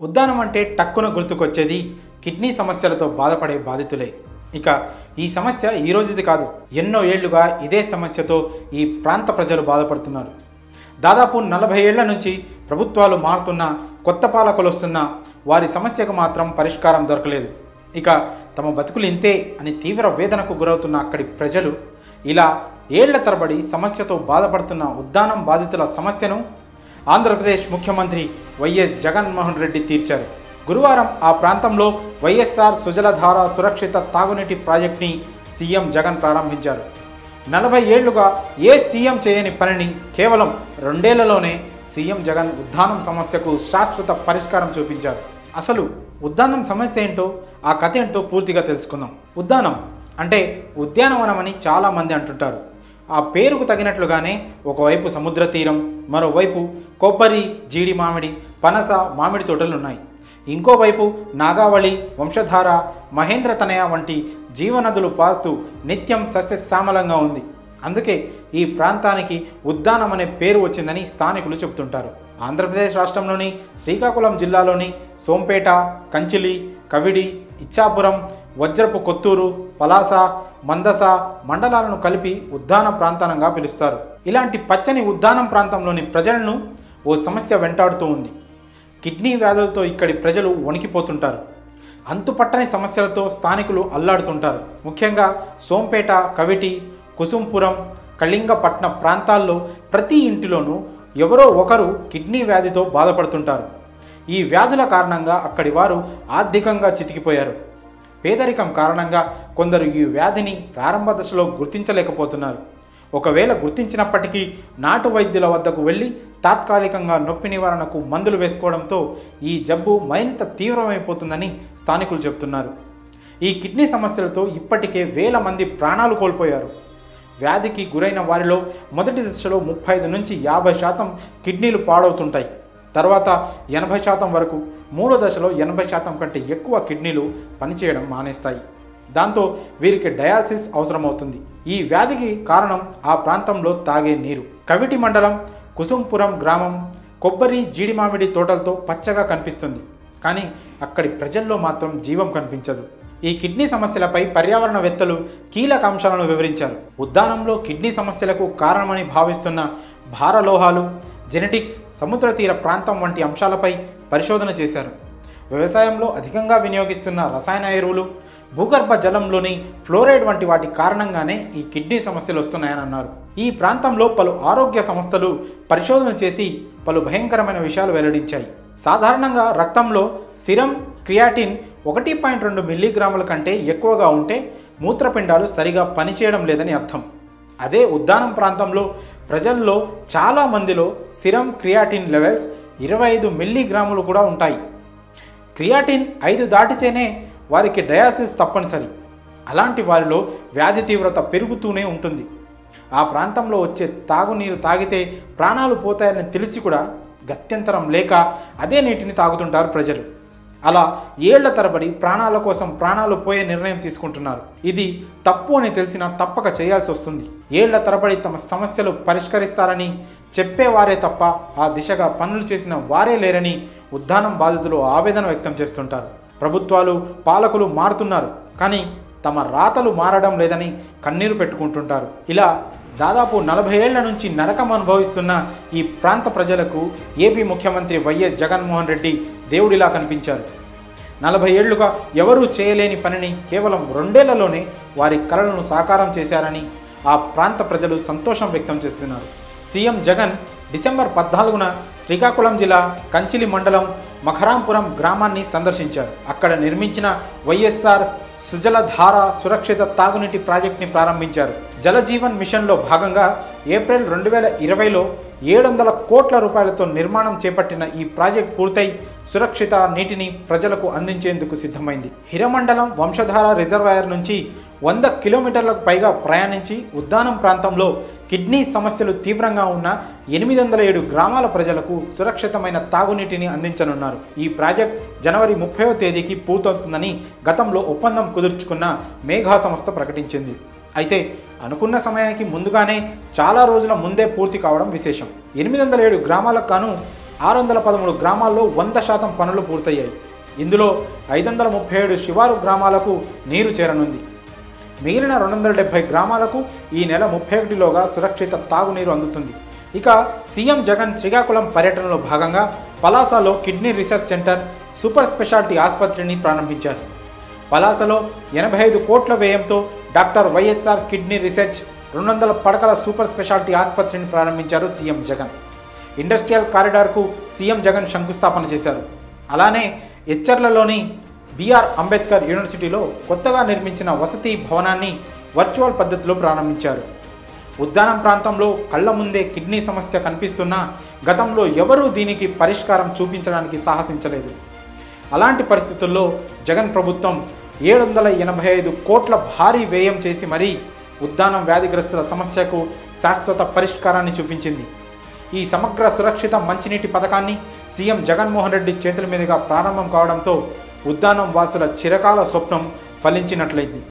ఉద్దానం అంటే టక్కున గుర్తుకొచ్చేది కిడ్నీ సమస్యలతో బాధపడే బాధితులే. ఇక ఈ సమస్య ఈ రోజుది కాదు, ఎన్నో ఏళ్లుగా ఇదే సమస్యతో ఈ ప్రాంత ప్రజలు బాధపడుతున్నారు. దాదాపు 40 ఏళ్ల నుంచి ప్రభుత్వాలు మారుతున్నా, కొత్త పాలకులు వస్తున్నా వారి సమస్యకు మాత్రం పరిష్కారం దొరకలేదు. ఇక తమ బతుకులు ఇంతే అని తీవ్ర వేదనకు గురవుతున్న అక్కడి ప్రజలు ఇలా ఏళ్ల తరబడి సమస్యతో బాధపడుతున్న ఉద్దానం బాధితుల సమస్యను ఆంధ్రప్రదేశ్ ముఖ్యమంత్రి వైఎస్ జగన్మోహన్ రెడ్డి తీర్చారు. గురువారం ఆ ప్రాంతంలో వైఎస్ఆర్ సుజలధార సురక్షిత తాగునీటి ప్రాజెక్టుని సీఎం జగన్ ప్రారంభించారు. 40 ఏళ్లుగా ఏ సీఎం చేయని పనిని కేవలం 2 ఏళ్లలోనే సీఎం జగన్ ఉద్దానం సమస్యకు శాశ్వత పరిష్కారం చూపించారు. అసలు ఉద్దానం సమస్య ఏంటో, ఆ కథ ఏంటో పూర్తిగా తెలుసుకుందాం. ఉద్దానం అంటే ఉద్యానవనం అని చాలామంది అంటుంటారు. ఆ పేరుకు తగినట్లుగానే ఒకవైపు సముద్ర తీరం, మరోవైపు కొబ్బరి, జీడి మామిడి, పనస, మామిడి తోటలు ఉన్నాయి. ఇంకోవైపు నాగావళి, వంశధార, మహేంద్ర తనయ వంటి జీవనదులు పారుతూ నిత్యం సస్యశ్యామలంగా ఉంది. అందుకే ఈ ప్రాంతానికి ఉద్దానం అనే పేరు వచ్చిందని స్థానికులు చెబుతుంటారు. ఆంధ్రప్రదేశ్ రాష్ట్రంలోని శ్రీకాకుళం జిల్లాలోని సోంపేట, కంచిలి, కవిడి, ఇచ్చాపురం, వజ్రపు కొత్తూరు, పలాస, మందస మండలాలను కలిపి ఉద్దాన ప్రాంతంగా పిలుస్తారు. ఇలాంటి పచ్చని ఉద్దానం ప్రాంతంలోని ప్రజలను ఓ సమస్య వెంటాడుతూ ఉంది. కిడ్నీ వ్యాధులతో ఇక్కడి ప్రజలు వణికిపోతుంటారు. అంతుపట్టని సమస్యలతో స్థానికులు అల్లాడుతుంటారు. ముఖ్యంగా సోంపేట, కవిటి, కుసుంపురం, కళింగపట్న ప్రాంతాల్లో ప్రతి ఇంటిలోనూ ఎవరో ఒకరు కిడ్నీ వ్యాధితో బాధపడుతుంటారు. ఈ వ్యాధుల కారణంగా అక్కడి వారు ఆర్థికంగా చితికిపోయారు. పేదరికం కారణంగా కొందరు ఈ వ్యాధిని ప్రారంభ దశలో గుర్తించలేకపోతున్నారు. ఒకవేళ గుర్తించినప్పటికీ నాటు వైద్యుల వద్దకు వెళ్ళి తాత్కాలికంగా నొప్పి నివారణకు మందులు వేసుకోవడంతో ఈ జబ్బు మరింత తీవ్రమైపోతుందని స్థానికులు చెబుతున్నారు. ఈ కిడ్నీ సమస్యలతో ఇప్పటికే వేల మంది ప్రాణాలు కోల్పోయారు. వ్యాధికి గురైన వారిలో మొదటి దశలో 35 నుంచి 50% కిడ్నీలు పాడవుతుంటాయి. తర్వాత 80% వరకు, మూడో దశలో 80% కంటే ఎక్కువ కిడ్నీలు పనిచేయడం మానేస్తాయి. దాంతో వీరికి డయాలసిస్ అవసరమవుతుంది. ఈ వ్యాధికి కారణం ఆ ప్రాంతంలో తాగే నీరు. కవిటి మండలం కుసుంపురం గ్రామం కొబ్బరి, జీడి మామిడి తోటలతో పచ్చగా కనిపిస్తుంది. కానీ అక్కడి ప్రజల్లో మాత్రం జీవం కనిపించదు. ఈ కిడ్నీ సమస్యలపై పర్యావరణవేత్తలు కీలక అంశాలను వివరించారు. ఉద్దానంలో కిడ్నీ సమస్యలకు కారణమని భావిస్తున్న భారలోహాలు, జెనెటిక్స్, సముద్ర తీర ప్రాంతం వంటి అంశాలపై పరిశోధన చేశారు. వ్యవసాయంలో అధికంగా వినియోగిస్తున్న రసాయన ఎరువులు, భూగర్భ జలంలోని ఫ్లోరైడ్ వంటి వాటి కారణంగానే ఈ కిడ్నీ సమస్యలు వస్తున్నాయని అన్నారు. ఈ ప్రాంతంలో పలు ఆరోగ్య సంస్థలు పరిశోధన చేసి పలు భయంకరమైన విషయాలు వెల్లడించాయి. సాధారణంగా రక్తంలో సిరం క్రియాటిన్ 1.2 మిల్లీగ్రాముల కంటే ఎక్కువగా ఉంటే మూత్రపిండాలు సరిగా పనిచేయడం లేదని అర్థం. అదే ఉద్దానం ప్రాంతంలో ప్రజల్లో చాలా మందిలో సిరం క్రియాటిన్ లెవెల్స్ 25 మిల్లీగ్రాములు కూడా ఉంటాయి. క్రియాటిన్ 5 దాటితేనే వారికి డయాలసిస్ తప్పనిసరి. అలాంటి వారిలో వ్యాధి తీవ్రత పెరుగుతూనే ఉంటుంది. ఆ ప్రాంతంలో వచ్చే తాగునీరు తాగితే ప్రాణాలు పోతాయని తెలిసి కూడా గత్యంతరం లేక అదే నీటిని తాగుతుంటారు ప్రజలు. అలా ఏళ్ల తరబడి ప్రాణాల కోసం ప్రాణాలు పోయే నిర్ణయం తీసుకుంటున్నారు. ఇది తప్పు అని తెలిసినా తప్పక చేయాల్సి వస్తుంది. ఏళ్ల తరబడి తమ సమస్యలు పరిష్కరిస్తారని చెప్పేవారే తప్ప ఆ దిశగా పనులు చేసిన వారే లేరని ఉద్దానం బాధితులు ఆవేదన వ్యక్తం చేస్తుంటారు. ప్రభుత్వాలు, పాలకులు మారుతున్నారు, కానీ తమ రాతలు మారడం లేదని కన్నీరు పెట్టుకుంటుంటారు. ఇలా దాదాపు 40 ఏళ్ల నుంచి నరకం అనుభవిస్తున్న ఈ ప్రాంత ప్రజలకు ఏపీ ముఖ్యమంత్రి వైఎస్ జగన్మోహన్ రెడ్డి దేవుడిలా కనిపించారు. 40 ఏళ్లుగా ఎవరూ చేయలేని పనిని కేవలం 2 ఏళ్లలోనే వారి కలలను సాకారం చేశారని ఆ ప్రాంత ప్రజలు సంతోషం వ్యక్తం చేస్తున్నారు. సీఎం జగన్ డిసెంబర్ 14న శ్రీకాకుళం జిల్లా కంచిలి మండలం మఖరాంపురం గ్రామాన్ని సందర్శించారు. అక్కడ నిర్మించిన వైఎస్ఆర్ సుజలధార సురక్షిత తాగునీటి ప్రాజెక్టుని ప్రారంభించారు. జలజీవన్ మిషన్లో భాగంగా ఏప్రిల్ 2020లో 700 కోట్ల రూపాయలతో నిర్మాణం చేపట్టిన ఈ ప్రాజెక్ట్ పూర్తయి సురక్షిత నీటిని ప్రజలకు అందించేందుకు సిద్ధమైంది. హిరమండలం వంశధార రిజర్వాయర్ నుంచి 100 కిలోమీటర్లకు పైగా ప్రయాణించి ఉద్దానం ప్రాంతంలో కిడ్నీ సమస్యలు తీవ్రంగా ఉన్న 807 గ్రామాల ప్రజలకు సురక్షితమైన తాగునీటిని అందించనున్నారు. ఈ ప్రాజెక్ట్ జనవరి 30వ తేదీకి పూర్తవుతుందని గతంలో ఒప్పందం కుదుర్చుకున్న మేఘా సంస్థ ప్రకటించింది. అయితే అనుకున్న సమయానికి ముందుగానే చాలా రోజుల ముందే పూర్తి కావడం విశేషం. 807 గ్రామాలకు గాను 613 గ్రామాల్లో 100% పనులు పూర్తయ్యాయి. ఇందులో 537 శివారు గ్రామాలకు నీరు చేరనుంది. మిగిలిన 270 గ్రామాలకు ఈ నెల 31లోగా సురక్షిత తాగునీరు అందుతుంది. ఇక సీఎం జగన్ శ్రీకాకుళం పర్యటనలో భాగంగా పలాసలో kidney research centre, super speciality ఆసుపత్రిని ప్రారంభించారు. పలాసలో 85 కోట్ల వ్యయంతో డాక్టర్ వైఎస్ఆర్ కిడ్నీ రీసెర్చ్ 200 పడకల సూపర్ స్పెషాలిటీ ఆసుపత్రిని ప్రారంభించారు సీఎం జగన్. ఇండస్ట్రియల్ కారిడార్కు సీఎం జగన్ శంకుస్థాపన చేశారు. అలానే ఎచ్చర్లలోని బిఆర్ అంబేద్కర్ యూనివర్సిటీలో కొత్తగా నిర్మించిన వసతి భవనాన్ని వర్చువల్ పద్ధతిలో ప్రారంభించారు. ఉద్దానం ప్రాంతంలో కళ్ల ముందే కిడ్నీ సమస్య కనిపిస్తున్నా గతంలో ఎవరూ దీనికి పరిష్కారం చూపించడానికి సాహసించలేదు. అలాంటి పరిస్థితుల్లో జగన్ ప్రభుత్వం 785 కోట్ల భారీ వ్యయం చేసి మరీ ఉద్దానం వ్యాధిగ్రస్తుల సమస్యకు శాశ్వత పరిష్కారాన్ని చూపించింది. ఈ సమగ్ర సురక్షిత మంచినీటి పథకాన్ని సీఎం జగన్మోహన్ రెడ్డి చేతుల మీదుగా ప్రారంభం కావడంతో ఉద్దానం వాసుల చిరకాల స్వప్నం ఫలించినట్లయింది.